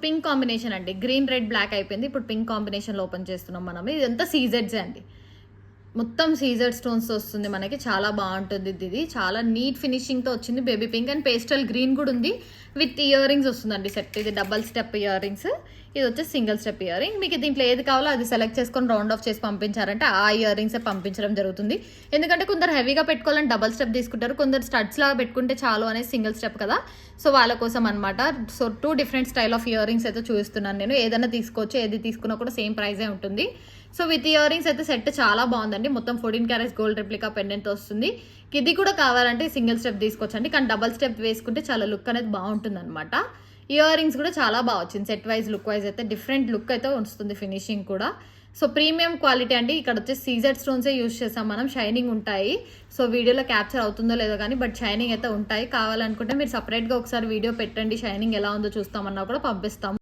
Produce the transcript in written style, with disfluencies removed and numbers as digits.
Pink combination అండి, green red black అయిపోయింది, ఇప్పుడు పింక్ కాంబినేషన్లో ఓపెన్ చేస్తున్నాం మనం. ఇదంతా సీజెడ్సే అండి, మొత్తం సీజెడ్ స్టోన్స్ వస్తుంది మనకి. చాలా బాగుంటుంది ఇది, చాలా నీట్ ఫినిషింగ్తో వచ్చింది. Baby pink and pastel green కూడా ఉంది, విత్ ఇయర్ రింగ్స్ వస్తుందండి సెట్. ఇది డబల్ స్టెప్ ఇయర్ రింగ్స్, ఇది వచ్చేసి సింగిల్ స్టెప్ ఇయర్ రింగ్. మీకు దీంట్లో ఏది కావాలో అది సెలెక్ట్ చేసుకొని రౌండ్ ఆఫ్ చేసి పంపించారంటే ఆ ఇయర్ రింగ్సే పంపించడం జరుగుతుంది. ఎందుకంటే కొందరు హెవీగా పెట్టుకోవాలని డబల్ స్టెప్ తీసుకుంటారు, కొందరు స్టడ్స్ లాగా పెట్టుకుంటే చాలు అనేది సింగిల్ స్టెప్ కదా. సో వాళ్ళ కోసం అనమాట. So 2 different style of ear rings అయితే చూపిస్తున్నాను నేను. ఏదైనా తీసుకోవచ్చు, ఏది తీసుకున్నా కూడా సేమ్ ప్రైజే ఉంటుంది. సో విత్ ఇయర్ రింగ్స్ అయితే సెట్ చాలా బాగుందండి. మొత్తం 14 క్యారెట్స్ గోల్డ్ రెప్లికా పెండెంట్ వస్తుంది. ఇది కూడా కావాలంటే సింగిల్ స్టెప్ తీసుకోవచ్చండి, కానీ డబల్ స్టెప్ వేసుకుంటే చాలా లుక్ అనేది బాగుంటుంది అనమాట. ఇయర్ రింగ్స్ కూడా చాలా బాగా వచ్చింది, సెట్ వైజ్ లుక్ వైజ్ అయితే డిఫరెంట్ లుక్ అయితే వస్తుంది, ఫినిషింగ్ కూడా. సో ప్రీమియం క్వాలిటీ అండి. ఇక్కడ వచ్చేసి సీజెడ్ స్టోన్సే యూజ్ చేసాం మనం, షైనింగ్ ఉంటాయి. సో వీడియోలో క్యాప్చర్ అవుతుందో లేదో కానీ బట్ షైనింగ్ అయితే ఉంటాయి. కావాలనుకుంటే మీరు సపరేట్గా ఒకసారి వీడియో పెట్టండి, షైనింగ్ ఎలా ఉందో చూస్తామన్నా కూడా పంపిస్తాం.